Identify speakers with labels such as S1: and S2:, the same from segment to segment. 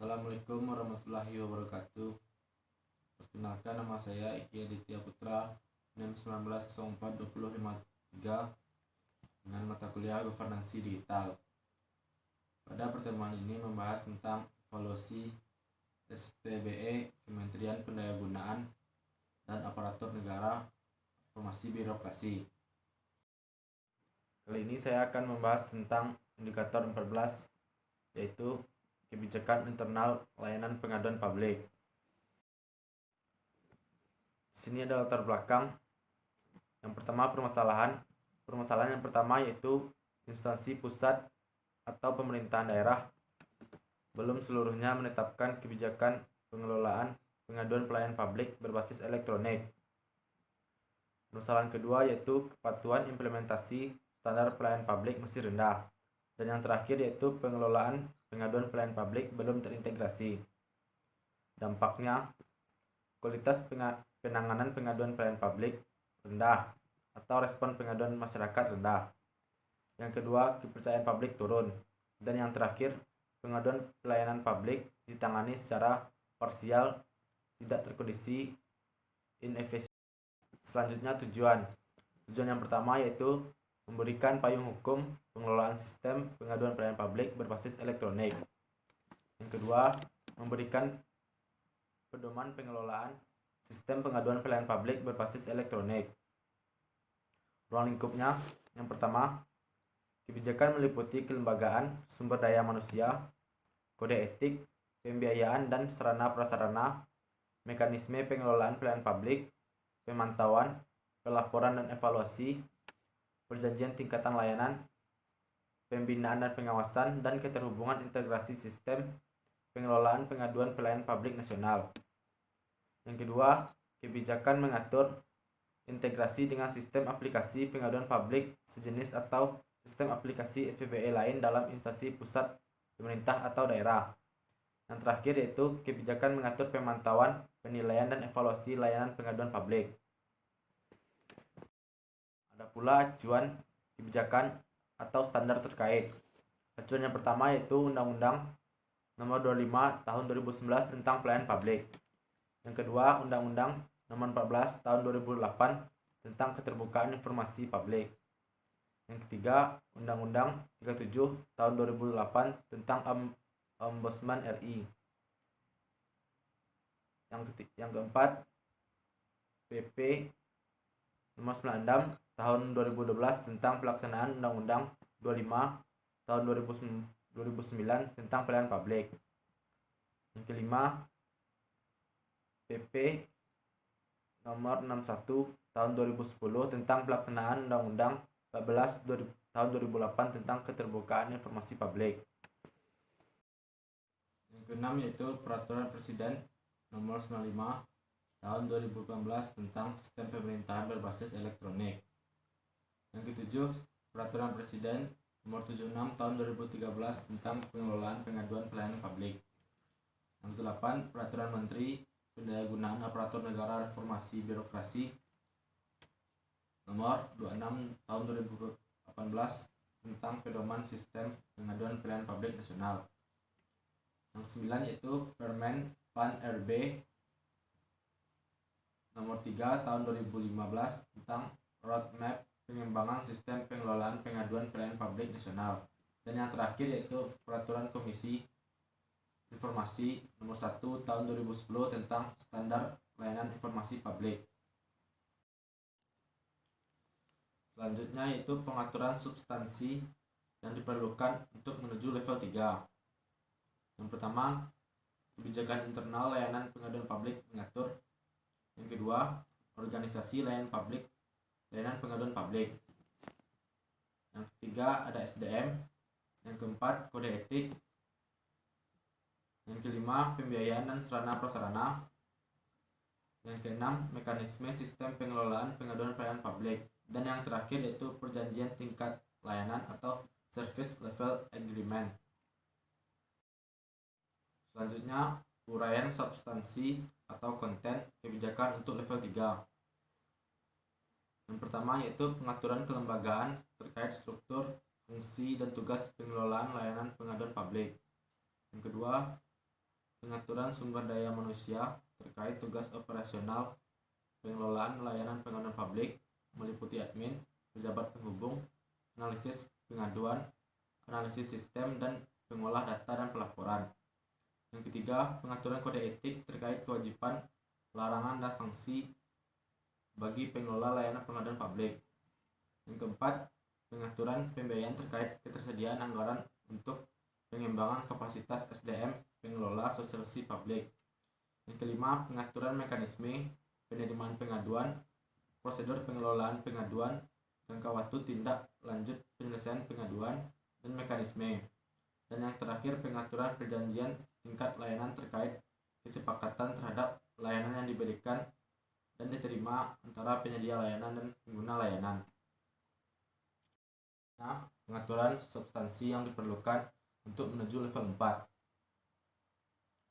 S1: Assalamualaikum warahmatullahi wabarakatuh. Perkenalkan, nama saya Eki Aditya Putra, NIM 19042053 dengan mata kuliah Governansi Digital. Pada pertemuan ini membahas tentang evaluasi SPBE Kementerian Pendayagunaan dan Aparatur Negara Informasi Birokrasi. Kali ini saya akan membahas tentang indikator 14, yaitu kebijakan internal layanan pengaduan publik. Di sini ada latar belakang. Yang pertama, permasalahan yang pertama yaitu instansi pusat atau pemerintahan daerah belum seluruhnya menetapkan kebijakan pengelolaan pengaduan pelayanan publik berbasis elektronik. Permasalahan kedua yaitu kepatuhan implementasi standar pelayanan publik masih rendah. Dan yang terakhir yaitu pengelolaan pengaduan pelayanan publik belum terintegrasi. Dampaknya, kualitas penanganan pengaduan pelayanan publik rendah atau respon pengaduan masyarakat rendah. Yang kedua, kepercayaan publik turun. Dan yang terakhir, pengaduan pelayanan publik ditangani secara parsial, tidak terkondisi, inefisien. Selanjutnya, tujuan yang pertama yaitu memberikan payung hukum pengelolaan sistem pengaduan pelayanan publik berbasis elektronik. Yang kedua, memberikan pedoman pengelolaan sistem pengaduan pelayanan publik berbasis elektronik. Ruang lingkupnya, yang pertama, kebijakan meliputi kelembagaan, sumber daya manusia, kode etik, pembiayaan dan sarana prasarana, mekanisme pengelolaan pelayanan publik, pemantauan, pelaporan dan evaluasi, perjanjian tingkatan layanan, pembinaan dan pengawasan, dan keterhubungan integrasi sistem pengelolaan pengaduan pelayanan publik nasional. Yang kedua, kebijakan mengatur integrasi dengan sistem aplikasi pengaduan publik sejenis atau sistem aplikasi SPBE lain dalam instansi pusat pemerintah atau daerah. Yang terakhir yaitu kebijakan mengatur pemantauan, penilaian, dan evaluasi layanan pengaduan publik. Ada pula acuan kebijakan atau standar terkait. Acuan yang pertama yaitu Undang-Undang Nomor 25 Tahun 2011 tentang Pelayanan Publik. Yang kedua, Undang-Undang Nomor 14 Tahun 2008 tentang Keterbukaan Informasi Publik. Yang ketiga, Undang-Undang 37 Tahun 2008 tentang Ombudsman RI. Yang keempat, PP Nomor 96 Tahun 2012 tentang pelaksanaan Undang-Undang 25 Tahun 2009 tentang pelayanan publik. Yang kelima, PP Nomor 61 Tahun 2010 tentang pelaksanaan Undang-Undang 14 Tahun 2008 tentang Keterbukaan Informasi Publik. Yang keenam yaitu Peraturan Presiden Nomor 95 Tahun 2018 tentang Sistem Pemerintahan Berbasis Elektronik. Yang ketujuh, Peraturan Presiden Nomor 76 Tahun 2013 tentang Pengelolaan Pengaduan Pelayanan Publik. Yang kedelapan, Peraturan Menteri Pendayagunaan Aparatur Negara Reformasi Birokrasi Nomor 26 Tahun 2018 tentang Pedoman Sistem Pengaduan Pelayanan Publik Nasional. Yang sembilan yaitu Permen PAN RB Nomor 3 Tahun 2015 tentang Roadmap Pengembangan Sistem Pengelolaan Pengaduan Pelayanan Publik Nasional. Dan yang terakhir yaitu Peraturan Komisi Informasi Nomor 1 Tahun 2010 tentang Standar Layanan Informasi Publik. Selanjutnya yaitu pengaturan substansi yang diperlukan untuk menuju level 3. Yang pertama, kebijakan internal layanan pengaduan publik mengatur. Yang kedua, organisasi layanan pengaduan publik. Yang ketiga, ada SDM. Yang keempat, kode etik. Yang kelima, pembiayaan dan sarana prasarana. Yang keenam, mekanisme sistem pengelolaan pengaduan pelayanan publik. Dan yang terakhir yaitu perjanjian tingkat layanan atau service level agreement. Selanjutnya, uraian substansi atau konten kebijakan untuk level 3. Yang pertama yaitu pengaturan kelembagaan terkait struktur, fungsi, dan tugas pengelolaan layanan pengaduan publik. Yang kedua, pengaturan sumber daya manusia terkait tugas operasional pengelolaan layanan pengaduan publik meliputi admin, pejabat penghubung, analisis pengaduan, analisis sistem, dan pengolah data dan pelaporan. Yang ketiga, pengaturan kode etik terkait kewajiban, larangan, dan sanksi bagi pengelola layanan pengaduan publik. Yang keempat, pengaturan pembiayaan terkait ketersediaan anggaran untuk pengembangan kapasitas SDM pengelola sosialisasi publik. Yang kelima, pengaturan mekanisme penerimaan pengaduan, prosedur pengelolaan pengaduan, jangka waktu tindak lanjut penyelesaian pengaduan, dan mekanisme. Dan yang terakhir, pengaturan perjanjian tingkat layanan terkait kesepakatan terhadap layanan yang diberikan dan diterima antara penyedia layanan dan pengguna layanan. Nah, pengaturan substansi yang diperlukan untuk menuju level 4.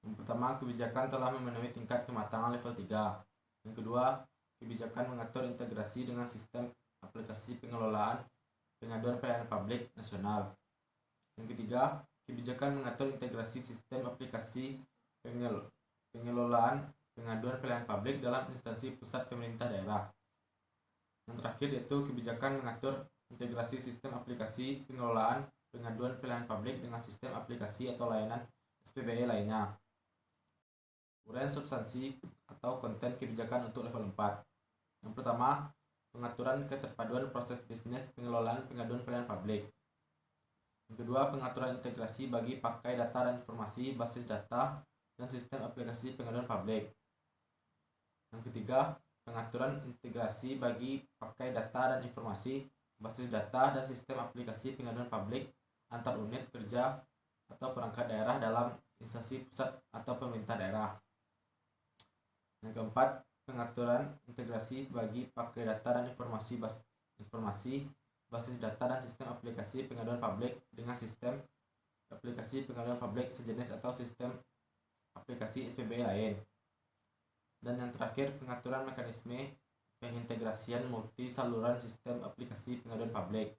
S1: Yang pertama, kebijakan telah memenuhi tingkat kematangan level 3. Yang kedua, kebijakan mengatur integrasi dengan sistem aplikasi pengelolaan pengaduan pelayanan publik nasional. Yang ketiga, kebijakan mengatur integrasi sistem aplikasi pengelolaan pengaduan pelayanan publik dalam instansi pusat pemerintah daerah. Yang terakhir yaitu kebijakan mengatur integrasi sistem aplikasi pengelolaan pengaduan pelayanan publik dengan sistem aplikasi atau layanan SPBE lainnya. Uraian substansi atau konten kebijakan untuk level 4. Yang pertama, pengaturan keterpaduan proses bisnis pengelolaan pengaduan pelayanan publik. Yang kedua, pengaturan integrasi bagi pakai data dan informasi basis data dan sistem aplikasi pengaduan publik. Yang ketiga, pengaturan integrasi bagi pakai data dan informasi basis data dan sistem aplikasi pengaduan publik antar unit kerja atau perangkat daerah dalam instansi pusat atau pemerintah daerah. Yang keempat, pengaturan integrasi bagi pakai data dan informasi basis data dan sistem aplikasi pengaduan publik dengan sistem aplikasi pengaduan publik sejenis atau sistem aplikasi SPBE lain. Dan yang terakhir, pengaturan mekanisme pengintegrasian multi saluran sistem aplikasi pengaduan publik.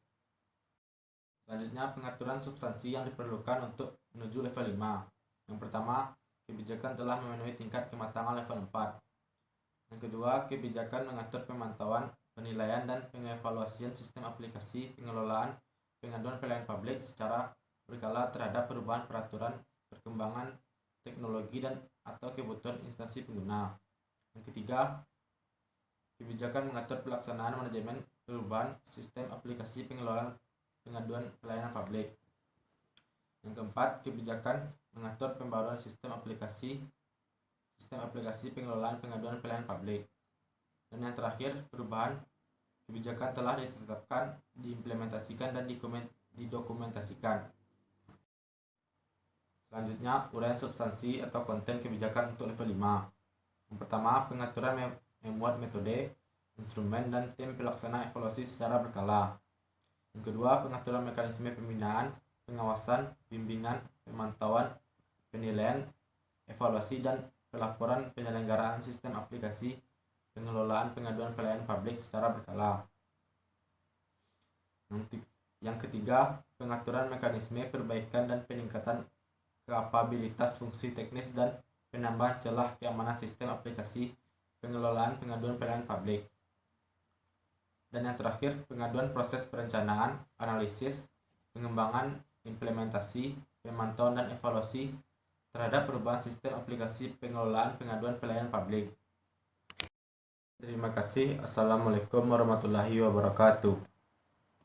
S1: Selanjutnya, pengaturan substansi yang diperlukan untuk menuju level 5. Yang pertama, kebijakan telah memenuhi tingkat kematangan level 4. Yang kedua, kebijakan mengatur pemantauan, penilaian, dan pengevaluasian sistem aplikasi pengelolaan pengaduan pelayanan publik secara berkala terhadap perubahan peraturan, perkembangan teknologi, dan atau kebutuhan instansi pengguna. Yang ketiga, kebijakan mengatur pelaksanaan manajemen perubahan sistem aplikasi pengelolaan pengaduan pelayanan publik. Yang keempat, kebijakan mengatur pembaruan sistem aplikasi pengelolaan pengaduan pelayanan publik. Dan yang terakhir, perubahan kebijakan telah ditetapkan, diimplementasikan, dan didokumentasikan. Selanjutnya, uraian substansi atau konten kebijakan untuk level 5. Yang pertama, pengaturan memuat metode, instrumen, dan tim pelaksana evaluasi secara berkala. Yang kedua, pengaturan mekanisme pembinaan, pengawasan, bimbingan, pemantauan, penilaian, evaluasi, dan pelaporan penyelenggaraan sistem aplikasi pengelolaan pengaduan pelayanan publik secara berkala. Yang ketiga, pengaturan mekanisme perbaikan dan peningkatan kapabilitas fungsi teknis dan penambahan celah keamanan sistem aplikasi pengelolaan pengaduan pelayanan publik. Dan yang terakhir, pengaduan proses perencanaan, analisis, pengembangan, implementasi, pemantauan, dan evaluasi terhadap perubahan sistem aplikasi pengelolaan pengaduan pelayanan publik. Terima kasih. Assalamualaikum warahmatullahi wabarakatuh.